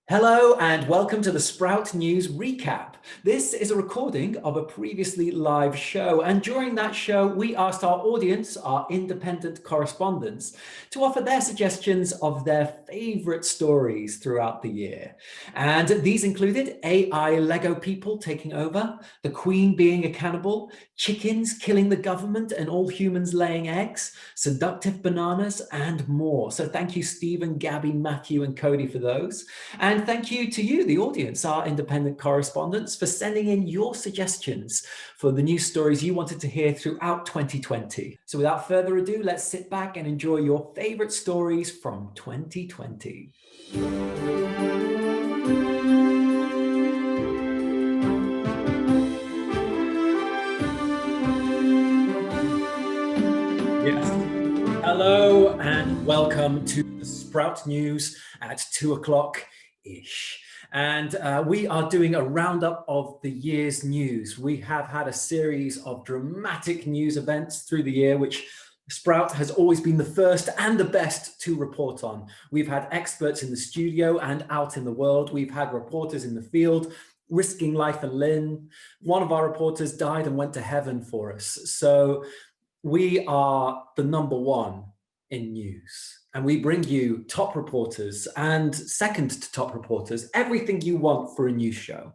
Hello and welcome to the Sprout News Recap. This is a recording of a previously live show, and during that show we asked our audience, our independent correspondents, to offer their suggestions of their favorite stories throughout the year. And these included AI Lego people taking over, the Queen being a cannibal, chickens killing the government and all humans laying eggs, seductive bananas, and more. So thank you Stephen, Gabby, Matthew and Cody for those. And thank you to you, the audience, our independent correspondents, for sending in your suggestions for the news stories you wanted to hear throughout 2020. So without further ado, let's sit back and enjoy your favorite stories from 2020. Yes. Hello and welcome to the Sprout News at 2 o'clock-ish. And we are doing a roundup of the year's news. We have had a series of dramatic news events through the year, which Sprout has always been the first and the best to report on. We've had experts in the studio and out in the world. We've had reporters in the field risking life and limb. One of our reporters died and went to heaven for us. So we are the number one in news, and we bring you top reporters and second to top reporters, everything you want for a news show.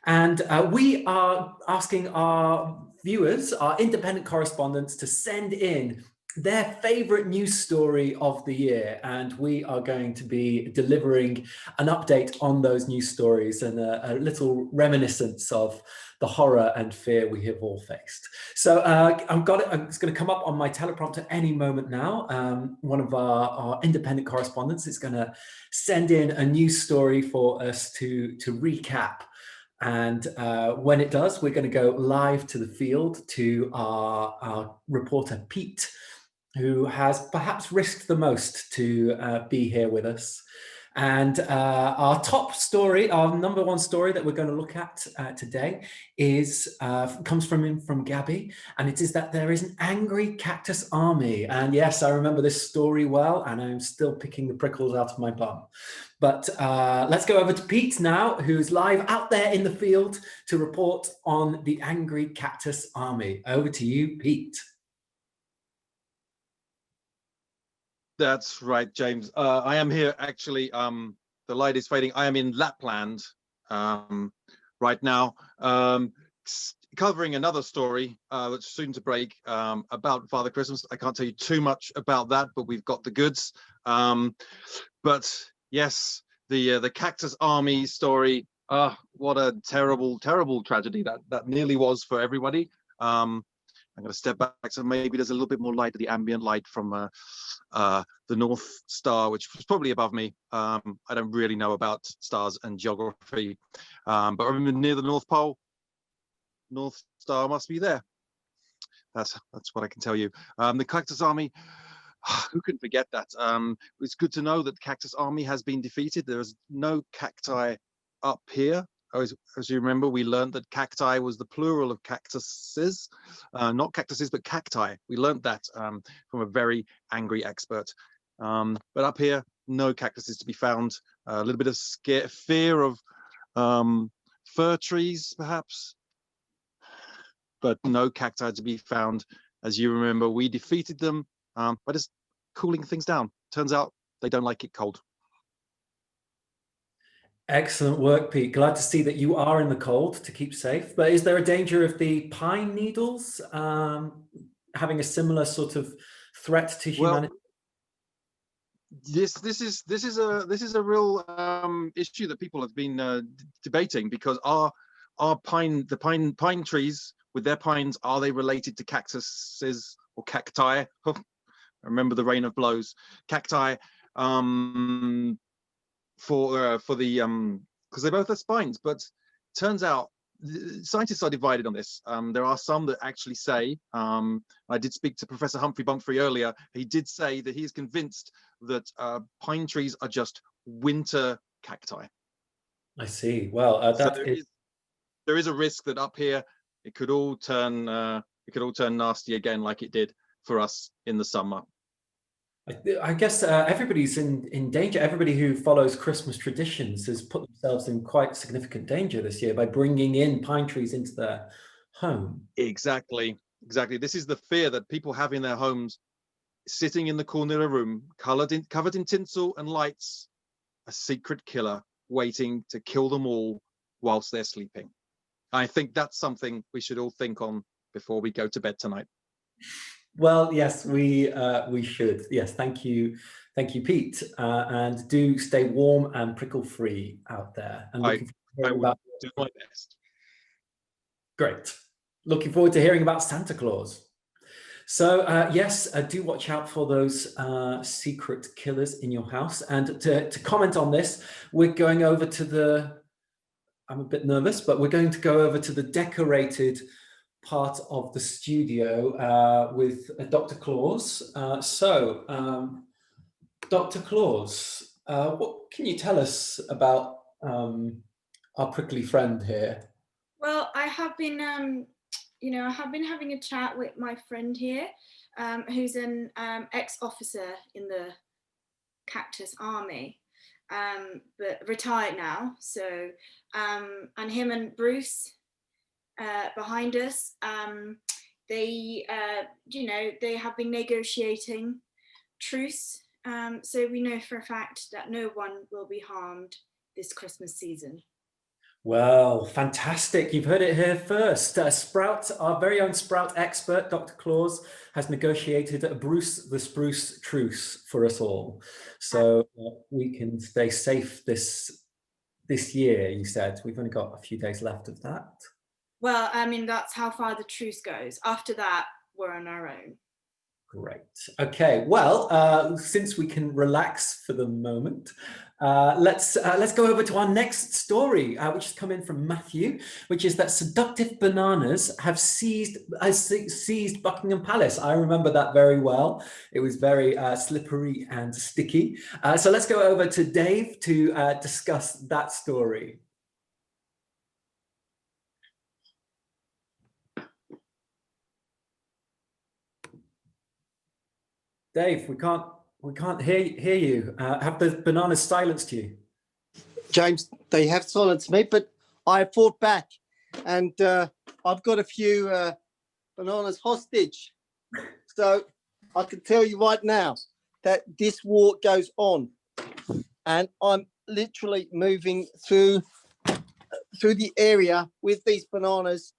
And we are asking our viewers, our independent correspondents, to send in their favorite news story of the year, and we are going to be delivering an update on those news stories and a little reminiscence of the horror and fear we have all faced. So it's going to come up on my teleprompter any moment now. One of our independent correspondents is going to send in a news story for us to recap. And when it does, we're going to go live to the field to our reporter, Pete, who has perhaps risked the most to be here with us. And our top story, our number one story that we're going to look at today comes from Gabby, and it is that there is an angry cactus army. And yes, I remember this story well, and I'm still picking the prickles out of my bum. But let's go over to Pete now, who's live out there in the field to report on the angry cactus army. Over to you, Pete. That's right, James. I am here actually. The light is fading. I am in Lapland right now, covering another story that's soon to break about Father Christmas. I can't tell you too much about that, but we've got the goods. But yes, the Cactus Army story. What a terrible, terrible tragedy that nearly was for everybody. I'm going to step back so maybe there's a little bit more light, the ambient light from the North Star, which was probably above me. I don't really know about stars and geography, but I'm near the North Pole. North Star must be there. That's what I can tell you. The Cactus Army, who can forget that? It's good to know that the Cactus Army has been defeated. There is no cacti up here. As you remember, we learned that cacti was the plural of cactuses, not cactuses, but cacti. We learned that from a very angry expert. But up here, no cactuses to be found. A little bit of fear of fir trees, perhaps, but no cacti to be found. As you remember, we defeated them by just cooling things down. Turns out they don't like it cold. Excellent work, Pete. Glad to see that you are in the cold to keep safe. But is there a danger of the pine needles having a similar sort of threat to humanity? Well, this is a real issue that people have been debating, because the pine trees with their pines, are they related to cactuses or cacti? I remember the rain of blows. Cacti. For the because they both have spines, but turns out scientists are divided on this. There are some that actually say, I did speak to Professor Humphrey Bumphrey earlier, he did say that he is convinced that pine trees are just winter cacti. I see. Well, there is a risk that up here it could all turn nasty again, like it did for us in the summer. I guess everybody's in danger. Everybody who follows Christmas traditions has put themselves in quite significant danger this year by bringing in pine trees into their home. Exactly, exactly. This is the fear that people have in their homes, sitting in the corner of a room, covered in tinsel and lights, a secret killer waiting to kill them all whilst they're sleeping. I think that's something we should all think on before we go to bed tonight. Well, yes, we should. Yes, thank you, Pete, and do stay warm and prickle free out there. And I looking forward to hearing will about. do my best. Great. Looking forward to hearing about Santa Claus. So yes, do watch out for those secret killers in your house. And to comment on this, we're going over to the. I'm a bit nervous, but we're going to go over to the decorated part of the studio with Dr. Claus. Dr. Claus, what can you tell us about our prickly friend here? Well, I have been, I have been having a chat with my friend here, who's an ex-officer in the Cactus Army, but retired now. So, and him and Bruce behind us, they have been negotiating truce. So we know for a fact that no one will be harmed this Christmas season. Well, fantastic. You've heard it here first. Sprout, our very own Sprout expert, Dr. Claus, has negotiated a Bruce the Spruce truce for us all. So we can stay safe this year, you said. We've only got a few days left of that. Well, I mean, that's how far the truce goes. After that, we're on our own. Great. Okay. Well, since we can relax for the moment, let's go over to our next story, which has come in from Matthew, which is that seductive bananas have seized Buckingham Palace. I remember that very well. It was very slippery and sticky. So let's go over to Dave to discuss that story. Dave, we can't hear you. Have the bananas silenced you? James, they have silenced me, but I fought back, and I've got a few bananas hostage. So I can tell you right now that this war goes on, and I'm literally moving through the area with these bananas,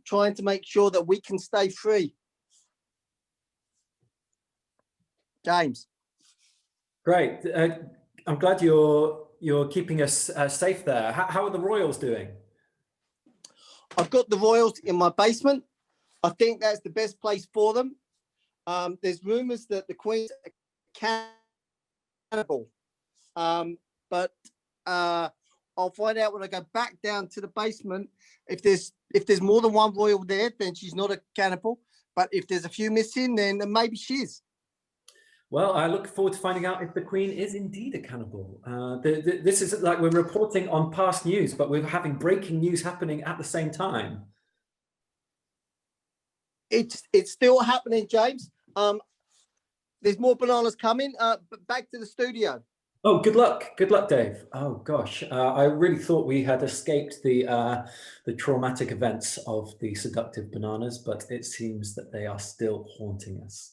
trying to make sure that we can stay free. James. Great. I'm glad you're keeping us safe there. How are the royals doing? I've got the royals in my basement. I think that's the best place for them. There's rumours that the Queen's a cannibal, but I'll find out when I go back down to the basement. If there's more than one royal there, then she's not a cannibal. But if there's a few missing, then maybe she is. Well, I look forward to finding out if the Queen is indeed a cannibal. This is like we're reporting on past news, but we're having breaking news happening at the same time. It's still happening, James. There's more bananas coming. But back to the studio. Oh, good luck, Dave. Oh gosh, I really thought we had escaped the traumatic events of the seductive bananas, but it seems that they are still haunting us.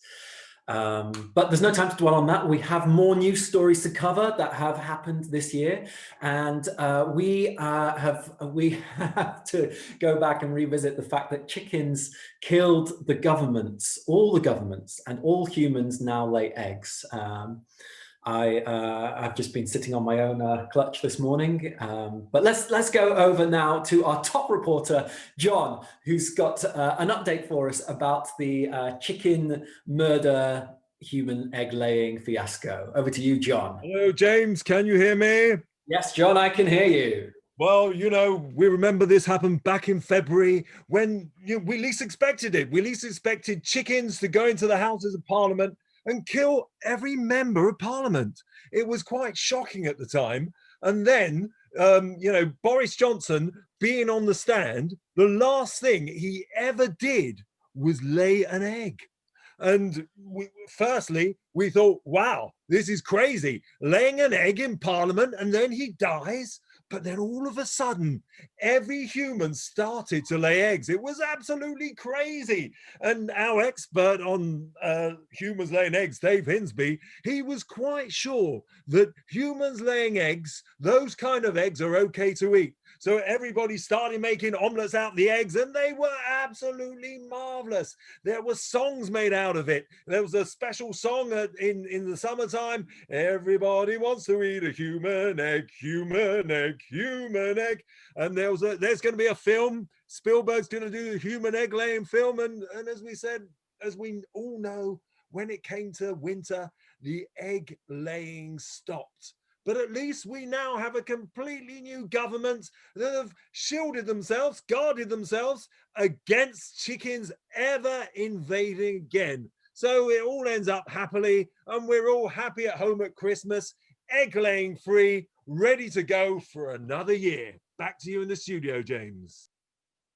But there's no time to dwell on that. We have more news stories to cover that have happened this year, and we have to go back and revisit the fact that chickens killed all the governments, and all humans now lay eggs. I've just been sitting on my own clutch this morning, but let's go over now to our top reporter, John, who's got an update for us about the chicken murder, human egg laying fiasco. Over to you, John. Hello, James. Can you hear me? Yes, John, I can hear you. Well, we remember this happened back in February when we least expected it. We least expected chickens to go into the Houses of Parliament and kill every member of Parliament. It was quite shocking at the time. And then, Boris Johnson being on the stand, the last thing he ever did was lay an egg. And firstly, we thought, wow, this is crazy. Laying an egg in Parliament and then he dies. But then all of a sudden, every human started to lay eggs. It was absolutely crazy. And our expert on humans laying eggs, Dave Hinsby, he was quite sure that humans laying eggs, those kind of eggs are okay to eat. So everybody started making omelets out of the eggs, and they were absolutely marvelous. There were songs made out of it. There was a special song in the summertime. Everybody wants to eat a human egg, human egg, human egg. And there's going to be a film. Spielberg's going to do the human egg laying film. And as we said, as we all know, when it came to winter, the egg laying stopped. But at least we now have a completely new government that have shielded themselves, guarded themselves against chickens ever invading again. So it all ends up happily, and we're all happy at home at Christmas, egg laying free, ready to go for another year. Back to you in the studio, James.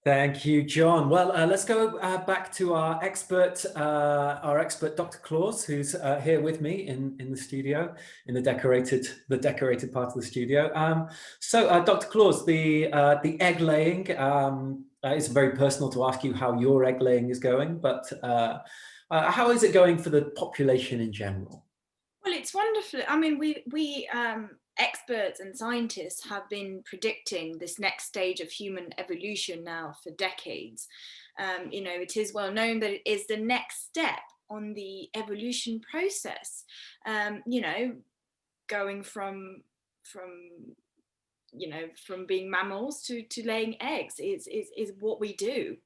Thank you, John. Well, let's go back to our expert, Dr. Claus, who's here with me in the studio, in the decorated part of the studio. So, Dr. Claus, the egg laying is very personal to ask you how your egg laying is going, but how is it going for the population in general? Well, it's wonderful. I mean, we experts and scientists have been predicting this next stage of human evolution now for decades. You know, it is well known that it is the next step on the evolution process. You know, going from being mammals to laying eggs is what we do.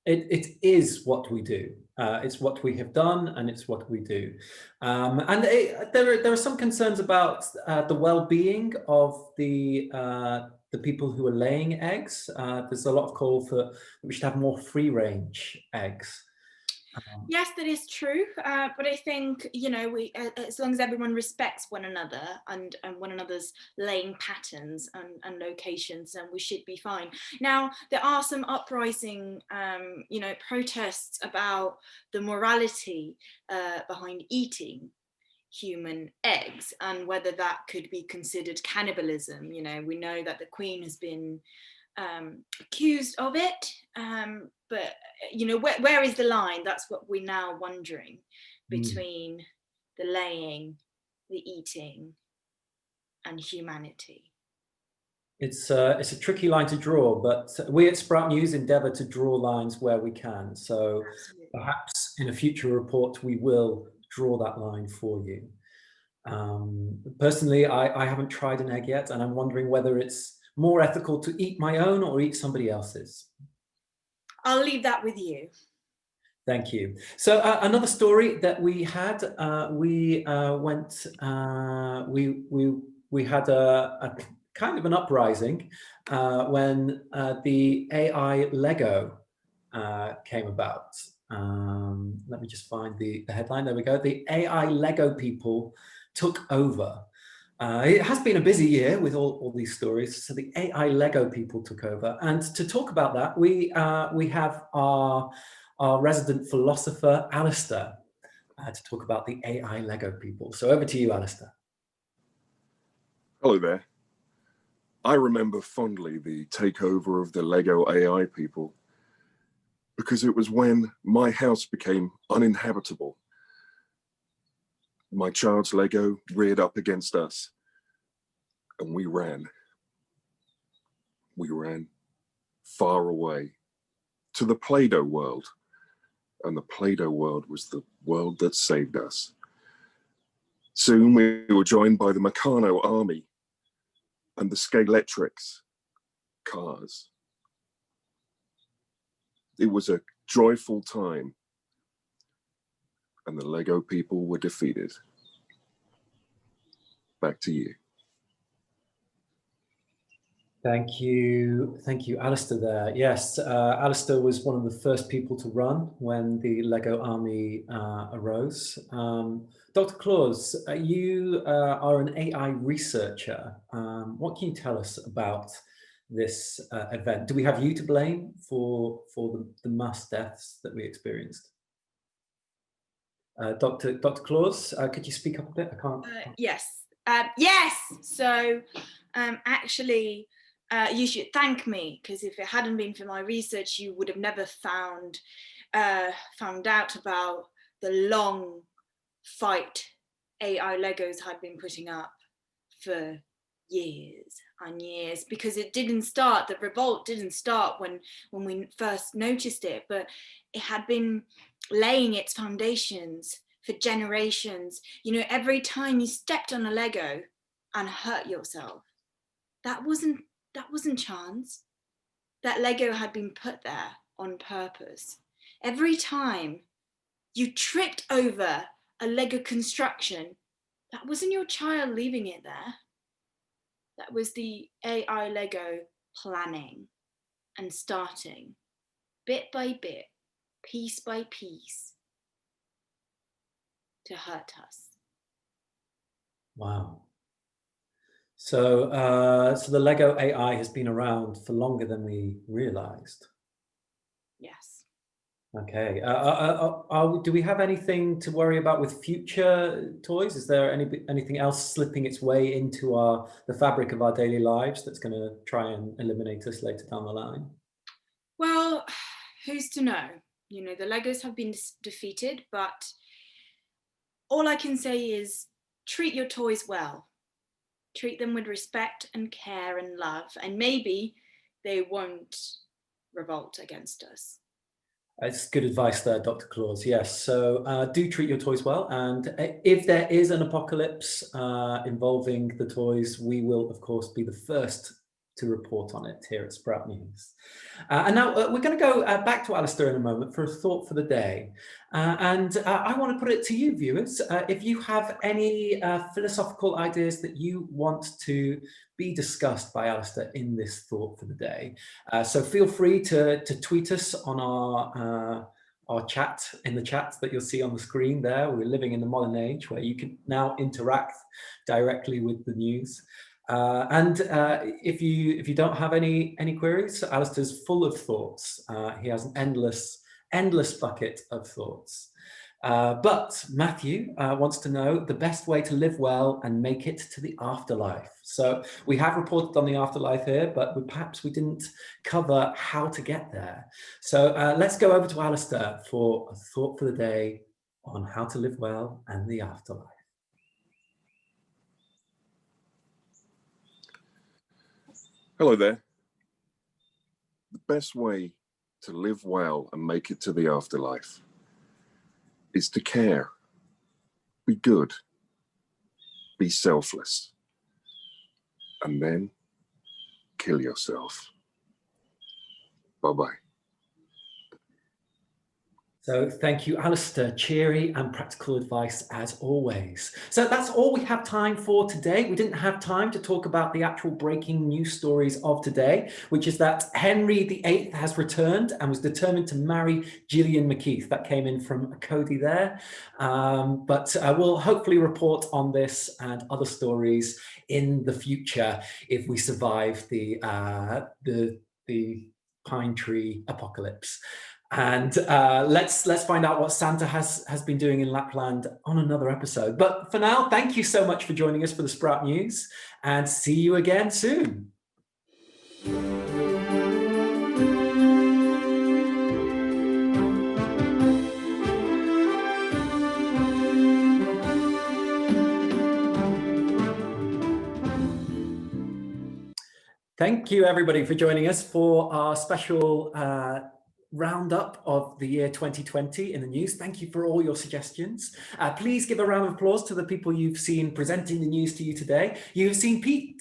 It is what we do. It's what we have done, and it's what we do. And there are some concerns about the well-being of the people who are laying eggs. There's a lot of call for we should have more free-range eggs. Yes, that is true. But I think, you know, as long as everyone respects one another and one another's laying patterns and locations, then we should be fine. Now, there are some uprising, you know, protests about the morality behind eating human eggs and whether that could be considered cannibalism. You know, we know that the Queen has been accused of it, but you know, where is the line? That's what we're now wondering between the laying, the eating, and humanity. It's a tricky line to draw, but we at Sprout News endeavour to draw lines where we can. So absolutely, perhaps in a future report we will draw that line for you. Personally, I haven't tried an egg yet, and I'm wondering whether it's more ethical to eat my own or eat somebody else's. I'll leave that with you. Thank you. So another story that we had, we had a kind of an uprising when the AI Lego came about. Let me just find the headline. There we go. The AI Lego people took over. It has been a busy year with all these stories. So the AI Lego people took over, and to talk about that, we have our resident philosopher, Alistair, to talk about the AI Lego people. So over to you, Alistair. Hello there. I remember fondly the takeover of the Lego AI people because it was when my house became uninhabitable. My child's Lego reared up against us, and we ran. We ran far away to the Play-Doh world, and the Play-Doh world was the world that saved us. Soon we were joined by the Meccano army and the Scalextrics cars. It was a joyful time, and the Lego people were defeated. Back to you. Thank you, Alistair there. Yes, Alistair was one of the first people to run when the Lego army arose. Dr. Claus, you are an AI researcher. What can you tell us about this event? Do we have you to blame for the mass deaths that we experienced? Dr. Claus, could you speak up a bit? I can't. Yes. Yes. So actually, you should thank me, because if it hadn't been for my research, you would have never found out about the long fight AI Legos had been putting up for years and years, because it didn't start, the revolt didn't start when we first noticed it, but it had been laying its foundations for generations. You know, every time you stepped on a Lego and hurt yourself, that wasn't chance. That Lego had been put there on purpose. Every time you tripped over a Lego construction, that wasn't your child leaving it there. That was the AI Lego planning and starting bit by bit, piece by piece, to hurt us. Wow. So, so the Lego AI has been around for longer than we realized. Yes. Okay. Do we have anything to worry about with future toys? Is there anything else slipping its way into the fabric of our daily lives that's going to try and eliminate us later down the line? Well, who's to know? You know, the Legos have been defeated, but all I can say is treat your toys well. Treat them with respect and care and love, and maybe they won't revolt against us. It's good advice there, Dr. Claus. Yes, so do treat your toys well, and if there is an apocalypse involving the toys, we will, of course, be the first to report on it here at Sprout News. And now we're going to go back to Alistair in a moment for a thought for the day. And I want to put it to you, viewers. If you have any philosophical ideas that you want to be discussed by Alistair in this thought for the day, so feel free to tweet us on our chat, in the chat that you'll see on the screen there. We're living in the modern age where you can now interact directly with the news. And if you don't have any queries, Alistair's full of thoughts. He has an endless bucket of thoughts. But Matthew wants to know the best way to live well and make it to the afterlife. So we have reported on the afterlife here, but perhaps we didn't cover how to get there. So let's go over to Alistair for a thought for the day on how to live well and the afterlife. Hello there. The best way to live well and make it to the afterlife is to care, be good, be selfless, and then kill yourself. Bye-bye. So thank you, Alistair. Cheery and practical advice as always. So that's all we have time for today. We didn't have time to talk about the actual breaking news stories of today, which is that Henry VIII has returned and was determined to marry Gillian McKeith. That came in from Cody there. But we'll hopefully report on this and other stories in the future if we survive the pine tree apocalypse. And let's find out what Santa has been doing in Lapland on another episode. But for now, thank you so much for joining us for the Sprout News, and see you again soon. Thank you, everybody, for joining us for our special roundup of the year 2020 in the news. Thank you for all your suggestions. Please give a round of applause to the people you've seen presenting the news to you today. You've seen Pete.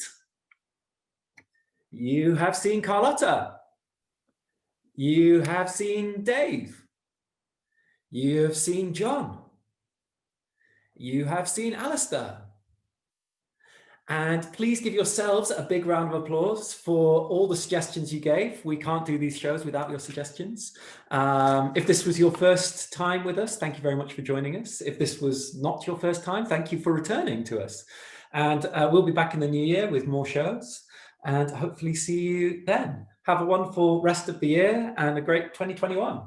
You have seen Carlotta. You have seen Dave. You have seen John. You have seen Alistair. And please give yourselves a big round of applause for all the suggestions you gave. We can't do these shows without your suggestions. If this was your first time with us, thank you very much for joining us. If this was not your first time, thank you for returning to us. And we'll be back in the new year with more shows and hopefully see you then. Have a wonderful rest of the year and a great 2021.